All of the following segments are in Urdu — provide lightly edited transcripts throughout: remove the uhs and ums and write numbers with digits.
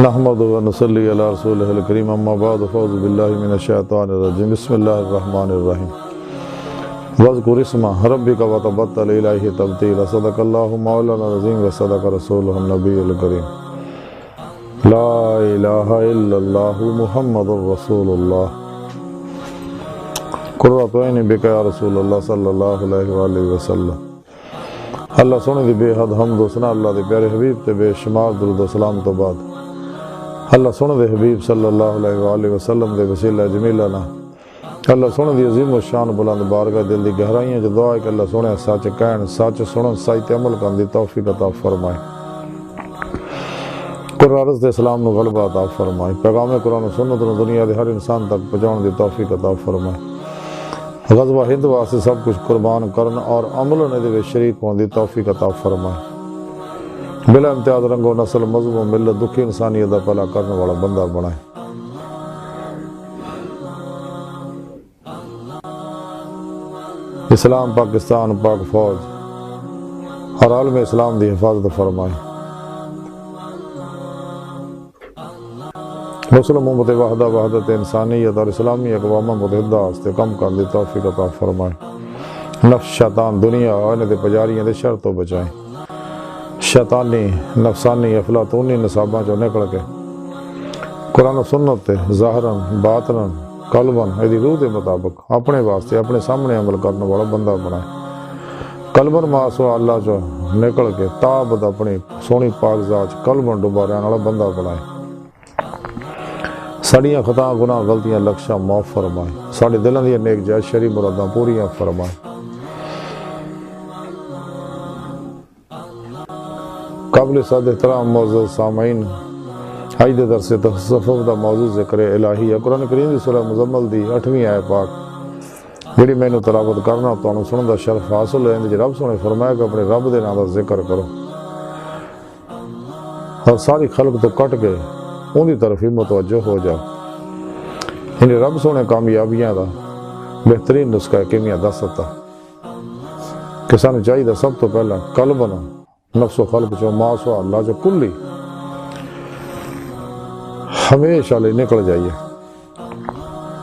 نحمده ونصلي على رسوله الكريم اما بعد فاعوذ بالله من الشيطان الرجيم بسم الله الرحمن الرحيم واذكر اسم ربك وتبتل اليه تبتيلا صدق الله مولانا العظيم وصدق رسوله النبي الكريم لا اله الا الله محمد رسول الله قرۃ عین بک یا رسول اللہ صلی اللہ علیہ وآلہ وسلم۔ اللہ سونے دی بے حد حمد و ثنا اللہ دے پیارے حبیب تے بے شمار درود و سلام تو بعد اللہ سونے دے حبیب صلی اللہ علیہ وآلہ وسلم دے وسیلہ جمیلہ نا اللہ سونے دی عظیم و شان بلند بارگاہ دل دی گہرائیاں جو دعا ہے کہ اللہ سونے سچ کہن سچ سنن سچ عمل کرن دی توفیق عطا فرمائے، قرآن دے اسلام نو غلبہ عطا فرمائے، پیغام قرآن و سنت نو دنیا دے ہر انسان تک پہنچاؤن دی توفیق عطا فرمائے، غزوہ ہند واسطے سب کچھ قربان کرن اور عمل دے وچ شریک ہون دی توفیق عطا فرمائے، بلا امتیاز رنگ و نسل مذہب و ملت دکھی انسانیت دا بھلا کرنے والا بندہ بنائے۔ اسلام پاکستان پاک فوج اور عالم اسلام دی حفاظت فرمائے، مسلم امت وحدہ وحدت انسانیت اور اسلامی اقوام متحدہ واسطے کم کرن دی توفیق عطا فرمائے، نفس شیطان دنیا اور دے پجاریاں دے شر تو بچائیں، شیطانی نفسانی افلاطونی نصاباں چوں نکل کے قرآن و سنت تے ظاہراً باطناً قلباً ایدی روح دے مطابق اپنے واسطے اپنے سامنے عمل کرنے والا بندہ بنائے، قلباً معصوم اللہ چوں نکل کے تابد اپنی سونی پاک ذات قلباً ڈوبا رہن والا بندہ بنائے، ساڑیاں خطاں گناہ غلطیاں لکشاں معاف فرمائے، ساڑے دلاں دی نیک جائز شرعی مراداں پوریاں فرمائے۔ قابل صد احترام معزز سامعین، آج دے درس تصوف دا موضوع ذکر الہی ہے، قرآن کریم دی سورہ مزمل دی 8ویں آیت پاک جڑی میں تلاوت کرنا تانوں سنن دا شرف حاصل ہے، جی رب سونے فرمایا کہ اپنے رب دے نام دا ذکر کرو اور ساری خلق تو کٹ کے ان دی طرف ہی متوجہ ہو جاؤ، یعنی رب سونے کامیابیاں دا بہترین نسخہ کیمیا دس سکتا کہ سانو چاہیے سب تو پہلا قلباً نفس و خلق چو ماسو اللہ جو کلی ہمیشہ لے نکل جائیے،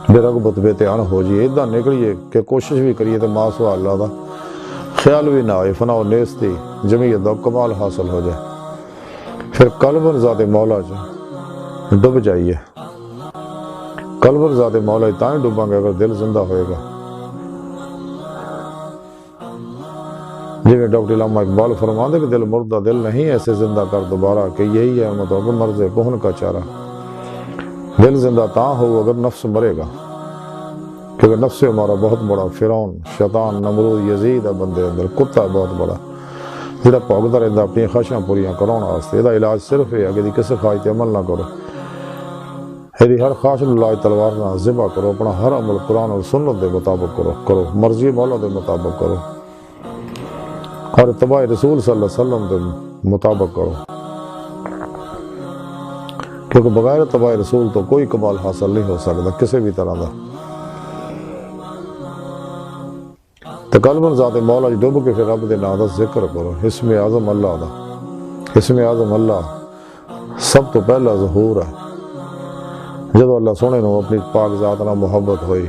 بے رغبت بے تیان ہو جائیے، ادھا نکلیے کہ کوشش بھی کریے تو ماسو اللہ دا خیال بھی نہ آئے، فنا و نیستی جمعیت دا کمال حاصل ہو جائے، پھر قلباً ذات مولا جو ڈب جائیے، قلباً ذات مولا تائیں ڈباں گے اگر دل زندہ ہوئے گا، جنہیں ڈاکٹر علامہ اقبال فرماتے کہ دل مردہ دل نہیں ایسے زندہ کر دوبارہ کہ یہی ہے مطلب مرض کہن کا چارہ، دل زندہ تاں ہو اگر نفس مرے گا، کیونکہ نفس ہمارا بہت بڑا فرعون شیطان نمرود یزید ہے، بندے اندر کتا ہے بہت بڑا جڑا بھوگدا رہندا اپنی خواہشاں پوریاں کراؤن واسطے، یہ علاج صرف ہے کہ کسی خواہش تے عمل نہ کرو، یہ ہر خواہش نوں لاج تلوار نہ ذبح کرو، اپنا ہر عمل قرآن اور سنت دے مطابق کرو، مرضی مولا دے مطابق کرو اور اتباع رسول صلی اللہ علیہ وسلم کے مطابق کرو، کیونکہ بغیر اتباع رسول تو کوئی کمال حاصل نہیں ہو سکتا کسی بھی طرح کا۔ تو قلباً ذات مولا ڈب کے پھر رب دے نام دا ذکر کرو، اسم اعظم اللہ دا، اسم اعظم اللہ سب تو پہلا ظہور ہے، جدو اللہ سونے نو اپنی پاک ذات نہ محبت ہوئی،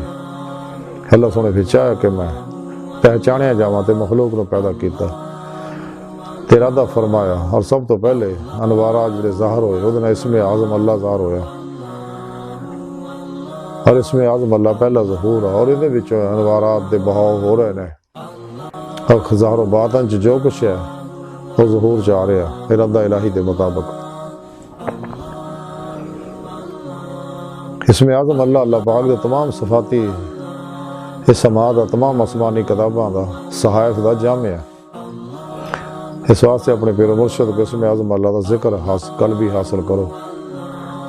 اللہ سونے پھر چاہے کہ میں پہچانیا جاواں تے مخلوق نو پیدا کیتا، ارادہ فرمایا اور سب تو پہلے انوارات جڑے ظاہر ہوئے وہ اسم اعظم اللہ ظاہر ہویا، اور اسم اعظم اللہ پہلا ظہور ہے، اور یہ انوارات دے بہاؤ ہو رہے ہیں اور ظاہر و باطن جو کچھ ہے وہ ظہور چاہ رہے ہیں ارادہ الہی دے مطابق۔ اسم اعظم اللہ اللہ پاک دے تمام صفاتی اسماء دا تمام آسمانی کتاباں دا صحائف دا جامع ہے، اس واسطے اپنے پیر و مرشد کو اسم اعظم اللہ دا ذکر قلبی حاصل کرو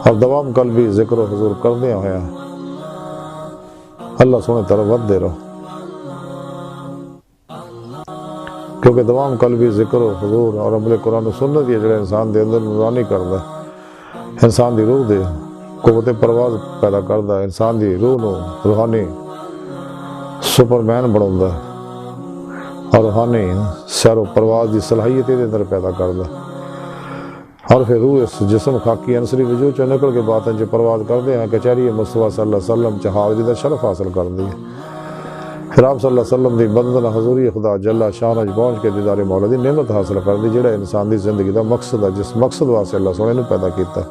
اور دوام قلبی ذکر و حضور کردے ہویا اللہ سونے طرف ود دے رہو، کیونکہ دوام قلبی ذکر و حضور اور عمل قرآن و سنت یہ جڑے انسان دے اندر نورانی کردا ہے، انسان دی روح دے قوت پرواز پیدا کردا ہے، انسان دی روح نو روحانی سپرمین بناوندا ہے اور روحانی سیر و پرواز دی صلاحیت دے اندر پیدا کردا، اور پھر روح اس جسم خاکی انصری وجود چو نکل کے باطن چ پرواز کرتے ہیں کچہری مصطفیٰ صلی اللہ علیہ وسلم چ حاضری دا شرف حاصل کر دی پھر آپ صلی اللہ علیہ وسلم دی بندن حضوری خدا جل شان وچ پہنچ کے دیدار مولا دی نعمت حاصل کر دی جڑا انسان دی زندگی دا مقصد ہے جس مقصد واسطے اللہ سونے نے پیدا کیتا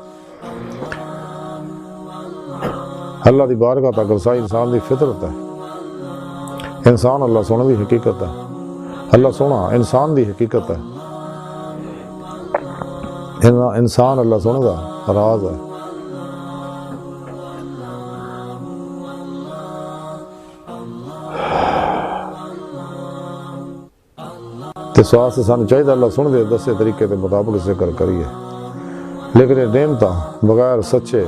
اللہ دی بارگاہ تک رسائی انسان دی فطرت ہے انسان اللہ سونے دی حقیقت ہے اللہ سونا انسان دی حقیقت ہے انسان اللہ سونے دا راز ہے تے سوال سے سانو چاہیے اللہ سن دے دسے طریقے کے مطابق ذکر کریے لیکن یہ نعمتاں بغیر سچے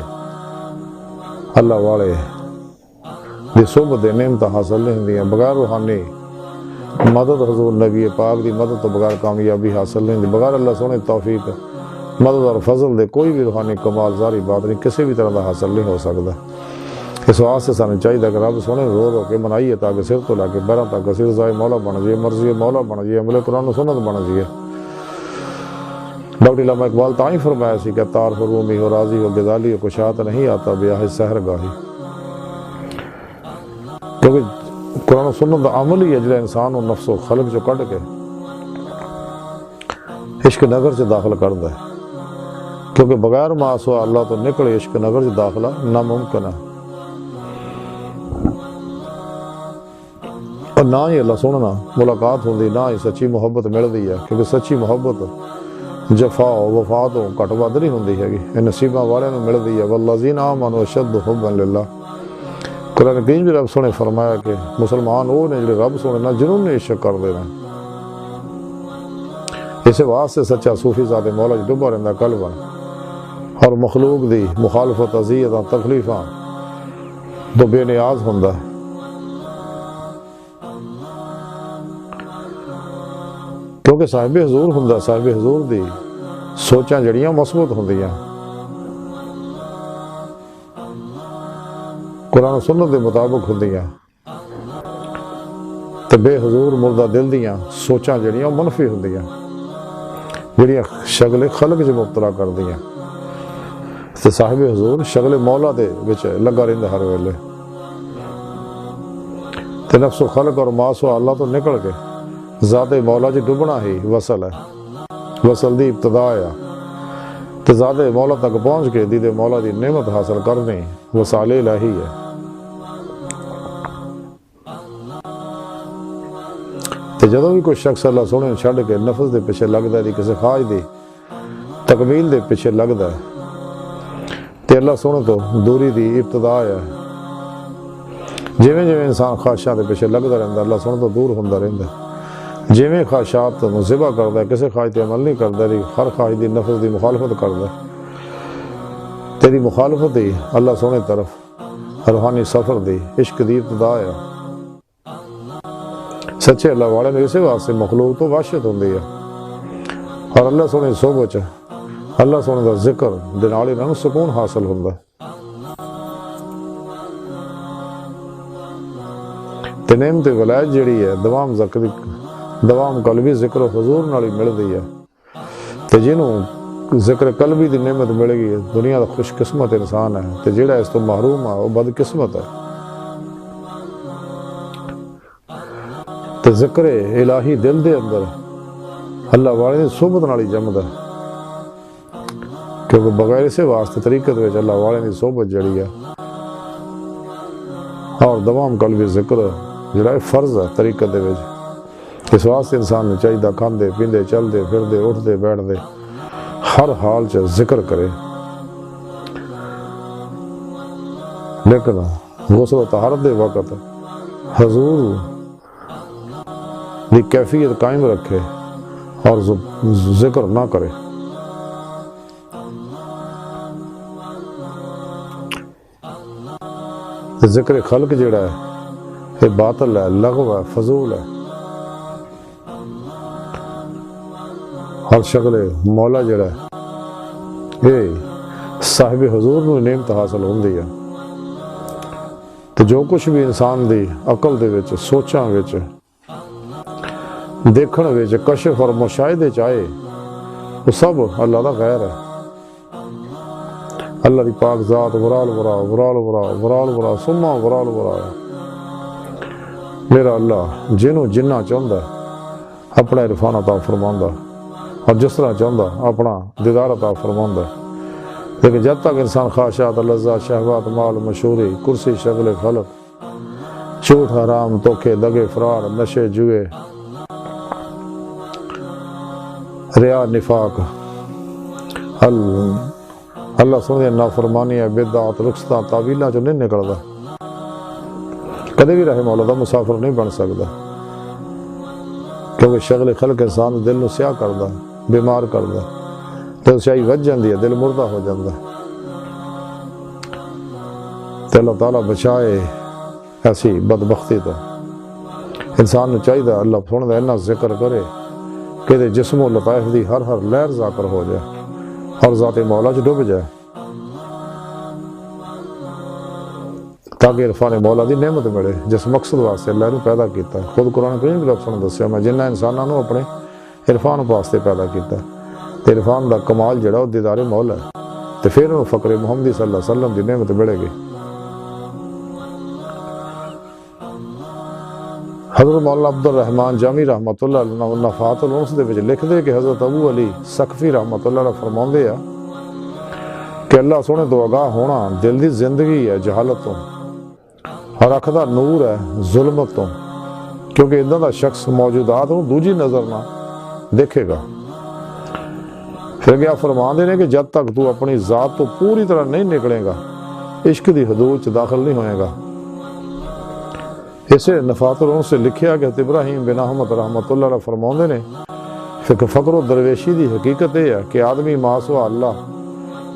اللہ والے دی صحبت دے نعمتاں حاصل نہیں ہوندیاں بغیر روحانی مدد حضور نبی پاک دی مدد تو بغیر کامیابی حاصل نہیں ہوندی بغیر اللہ سونے توفیق مدد اور فضل دے کوئی بھی روحانی کمال ظاہری بات نہیں کسی بھی طرح دا حاصل نہیں ہو سکتا اس واسطے سانو چاہیے کہ رب سونے رو رو کے منائیے تاکہ سر تو لا کے پیروں تک سر رضائے مولا بن جائے مرضی مولا بن جائے عمل قرآن و سنت بن جائے ڈاکٹر علامہ اقبال تاں فرمایا سی کہ تار ہو رومی ہو راضی ہو غزالی ہو کشات نہیں آتا بیاہ سحر گاہی کیونکہ قرآن و سنت دا عمل ہی ہے جڑا انسان و نفس و خلق جو کٹ کے عشق نگر سے داخل کرتا ہے کیونکہ بغیر معصوہ اللہ تو نکلے عشق نگر سے داخلہ ناممکن ہے اور نہ ہی اللہ سننا ملاقات ہوندی نہ ہی سچی محبت ملدی ہے کیونکہ سچی محبت جفا وفا تو گھٹ ود نہیں ہوندی ہے یہ نصیباں والے نوں ملدی ہے والذین آمنوا اشد حبا للہ قرآن کریم بھی رب سونے فرمایا کہ مسلمان وہ نے جڑے رب سونے نہ جنون نے عشق کر دینا اسے واسطے سچا صوفی ذات مولا جو ڈبا رہندا قلب اور مخلوق دی مخالفت اذیتاں تکلیفاں تو بے نیاز ہوندا ہے کیونکہ صاحب حضور ہوندا صاحب حضور دی سوچاں جڑیاں مثبت ہوندیاں قرآن و سنت دے مطابق ہوندیاں تے بے حضور مردہ دل دیاں سوچاں جڑیاں منفی ہوندیاں جڑیاں شغل خلق جو مبتلا کر دیاں تے صاحب حضور شغل مولا دے وچ لگا رہندا ہر ویلے تے نفس و خلق اور معصوہ اللہ تو نکل کے ذات مولا جی ڈبنا ہی وصل ہے وصل دی ابتدا ہے تے ذات مولا تک پہنچ کے دید مولا دی نعمت حاصل کرنی وصال الہی ہے تے جدوں بھی کوئی شخص اللہ سونے چھڈ کے نفس دے پیچھے لگدا ہے کسی خواہش دی تکمیل دے پیچھے لگدا ہے تے اللہ سونے تو دوری دی ابتدا ہے جویں جویں انسان خواہشاں دے پیچھے لگدا رہندا اللہ سونے تو دور ہوندا رہندا جویں خواہشات نوں ذبح کردا ہے کسی خواہش تے عمل نہیں کردا ہر خواہش دی نفس دی مخالفت کردا ہے تیری مخالفت دی اللہ سونے طرف روحانی سفر دی عشق دی ابتدا ہے سچے اللہ والے نے اسی واسطے مخلوق تو وحشت ہوندی ہے اور اللہ سونے صحبت اللہ سونے دا ذکر دے نال انہاں نوں سکون حاصل ہوندا ہے تے نعمت ولایت جڑی ہے دوام قلبی ذکر حضور نال ہی ملدی ہے تے جنوں ذکر قلبی دی نعمت مل گئی دنیا دا خوش قسمت انسان ہے تے جڑا اس تو محروم ہے وہ بد قسمت ہے تے ذکر الہی دل دے اندر اللہ والے دی صحبت نال ہی جمدا ہے کیونکہ بغیر اسے واسطے طریقت وچ اللہ والے دی صحبت جڑی ہے اور دوام قلبی ذکر جڑا فرض ہے طریقت دے وچ اس واسطے انسان نے چاہیے کھاندے پیندے چلدے پھردے اٹھدے بیٹھدے ہر حال چ ذکر کرے لیکن غسل و طہارت دے وقت حضور دی کیفیت قائم رکھے اور ذکر نہ کرے ذکر خلق جڑا ہے یہ باطل ہے لغو ہے فضول ہے اور شغل مولا جڑا ہے یہ صاحب حضور نو نعمت حاصل ہوندی ہے تو جو کچھ بھی انسان دی عقل دے وچ سوچاں وچ دیکھن وچ کشف اور مشاہدے چاہے وہ سب اللہ دا غیر ہے. اللہ دی پاک ذات ورال ورا ورال ورا ورال ورا سما ورال ورا ہے. میرا اللہ جنوں جنہ چاہتا ہے اپنا عرفان عطا فرماؤندا اور جس طرح چاہتا اپنا دیدار عطا فرماؤندا. لیکن جب تک انسان خواہشات لذات شہوات مال مشہوری کرسی شغل خلق جھوٹ حرام دھوکے دگے فرار نشے جوئے ریا نفاق اللہ سنے نافرمانیاں بدعات رخصتاں تعویلاں جو نہیں نکلدا کدے بھی رہے مولا دا مسافر نہیں بن سکتا. کیونکہ شغل خلق انسان دل نو سیاہ کردا بیمار کردا دل سیاہی وج جاندی ہے دل مردہ ہو جاندا ہے. تے اللہ تعالیٰ بچائے ایسی بدبختی تو. انسان نو چاہیے اللہ سن دا اتنا ذکر کرے کہ دے جسم و لطائف دی ہر لہر ذاکر ہو جائے اور ذات مولا چ ڈب جائے تاکہ عرفان مولا دی نعمت ملے جس مقصد واسطے اللہ نے پیدا کیتا. خود قرآن کریم کے لفظ نے دسیا میں جنہ انساناں نو اپنے عرفان واسطے پیدا کیتا. تے عرفان دا کمال جڑا وہ دیدار مولا ہے تے پھر انہوں فقر محمدی صلی اللہ علیہ وسلم دی نعمت ملے گی. حضرت مولانا عبد الرحمن جامی رحمۃ اللہ علیہ نفحات الانس دے وچ لکھ دے کہ حضرت ابو علی سقفی رحمۃ اللہ علیہ فرماندے آ کہ اللہ سونے تو آگاہ ہونا دل دی زندگی ہے جہالت تو اور اکھ دا نور ہے ظلمت تو. کیونکہ ادھا دا شخص موجودات ہوں دوجی نظر نہ دیکھے گا. پھر کیا فرماندے نے کہ جب تک تو اپنی ذات تو پوری طرح نہیں نکلے گا عشق دی حدود چ داخل نہیں ہوئے گا. اسے نفحات الانس سے لکھیا کہ ابراہیم بن احمد رحمۃ اللہ علیہ فرماندے نے فقر و درویشی دی حقیقت یہ ہے کہ آدمی ما سوا اللہ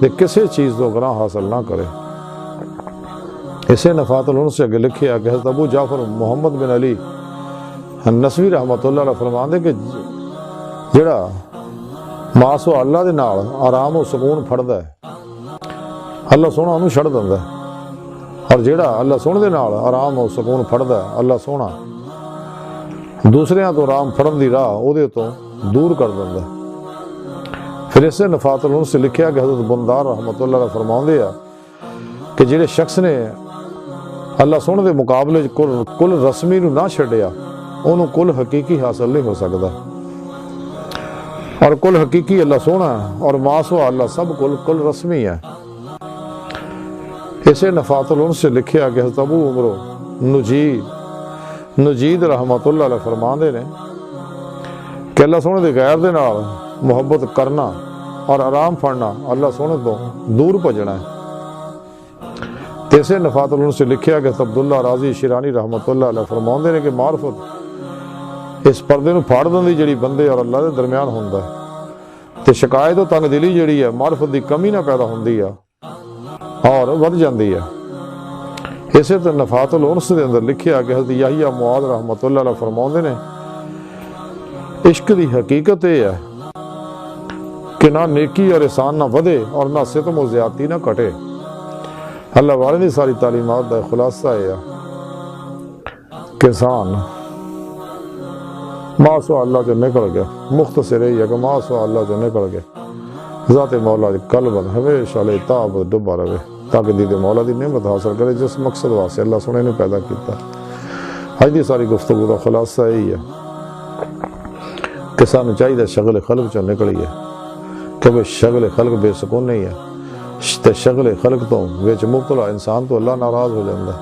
دے کسی چیز تو گناہ حاصل نہ کرے. اسے نفحات الانس سے اگے لکھیا کہ حضرت ابو جعفر محمد بن علی نسوی رحمۃ اللہ علیہ فرماندے کہ جڑا ما سوا اللہ دے نال آرام و سکون پھڑدا ہے اللہ سونا انہوں چھڑ دیندا ہے. اور جیڑا اللہ سونے دے نال آرام و سکون پھڑدا ہے اللہ سونا دوسریاں تو آرام پھڑن دی راہ او دے تو دور کر دیندا ہے. پھر اسے نفحات الانس سے لکھیا کہ حضرت بندار رحمۃ اللہ علیہ فرماندے آ کہ جڑے شخص نے اللہ سونے دے مقابلے کل رسمی نو نہ چھڈیا انہوں کل حقیقی حاصل نہیں ہو سکتا. اور کل حقیقی اللہ سونا ہے اور ما سوا اللہ سب کل رسمی ہے. اسے نفحات الانس سے لکھیا کہ حضرت ابو عمرو نجید رحمۃ اللہ علیہ فرماندے نے کہ اللہ سونے دے غیر دے نال محبت کرنا اور آرام پھڑنا اللہ سونے تو دور بھجنا ہے. اسے نفحات الانس سے لکھیا کہ عبداللہ راضی شیرانی رحمۃ اللہ علیہ فرماندے نے کہ معرفت اس پردے نو پھاڑ دیندی جڑی بندے اور اللہ دے درمیان ہوندا ہے تے شکایت و تنگ دلی جڑی ہے معرفت دی کمی نہ پیدا ہوندی ہے اور ود جاندی ہے. اسے تو نفحات الانس دے اندر لکھیا کہ حضرت یحییٰ معاذ رحمۃ اللہ علیہ فرماندے نے عشق دی حقیقت یہ ہے کہ نہ نیکی اور احسان نہ ودے اور نہ ستم و زیادتی نہ کٹے. اللہ والے دی ساری تعلیمات دا خلاصہ یہ ہے کہ انسان ما سوا اللہ جو نکل گیا مختصر یہ ہے کہ ما سوا اللہ جو نکل گیا ذات مولا دی قلب ہمیشہ لے تاب ڈبا رہے تاکہ دید مولا دی نعمت حاصل کرے جس مقصد واسطے اللہ سنے نے پیدا کیتا. آج دی ساری گفتگو دا خلاصہ یہی ہے کہ سانو چاہیے شغل خلق چوں نکلی ہے کیونکہ شغل خلق بے سکون نہیں ہے. شغل خلق تو وچ مبتلا انسان تو اللہ ناراض ہو جاندہ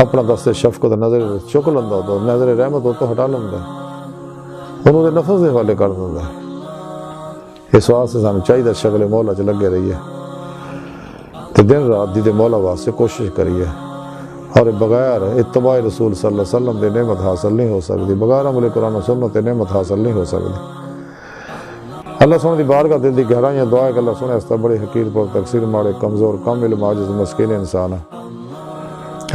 اپنا دست شفقت نظر چک لندا تو نظر رحمت تو ہٹا لندا انہوں نے نفس دے حوالے کر دیندا. اس واسطے سانو چاہیے شغل مولا چ لگے رہیے تو دن رات دی مولا واسطے کوشش کریے اور بغیر اتباع رسول صلی اللہ علیہ وسلم دے نعمت حاصل نہیں ہو سکتی بغیر عمل قرآن و سنت نعمت حاصل نہیں ہو سکتی. اللہ سونے دی بارگاہ دل دی گہرائیاں دعا ہے کہ اللہ سونے اس بڑے حقیر پر تقصیر ماڑے کمزور کم علم عاجز مسکین انسان ہے.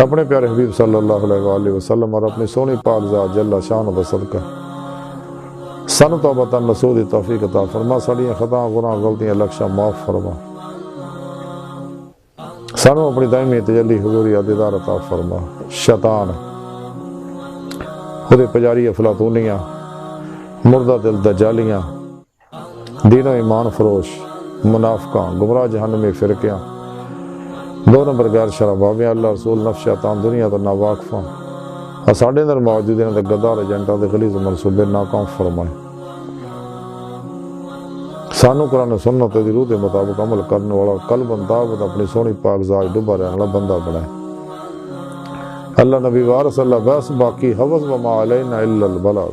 اپنے پیارے حبیب صلی اللہ علیہ وآلہ وسلم اور اپنی سونی پاک ذات جل شان و صدقہ سن توبہ نصوح دی توفیق عطا فرما. ساڑیاں خطاں گناہ غلطیاں لکشاں معاف فرما. سانو اپنی دائمی تجلی حضوری دیدار عطا فرما. شیطان خود پجاری افلاطونیاں مردہ دل دجالیاں دین و ایمان فروش، منافقاں، گمراہ جہنمی فرقیاں، 2 نمبر غیر شرع بابیاں، اللہ رسول نفس شیطان دنیا تو ناواقفاں ساڈے اندر موجود ہیں تے غدار ایجنٹاں دے غلیظ منصوبے ناکام فرمائے۔ سانو قرآن و سنت دی روح دے مطابق عمل کرنے والا قلب انتابت اپنی سونی پاک ذات ڈوبا رہنے والا بندہ بنائے۔ اللہ نبی وارث اللہ بس باقی حوض وما علینا الا البلاغ۔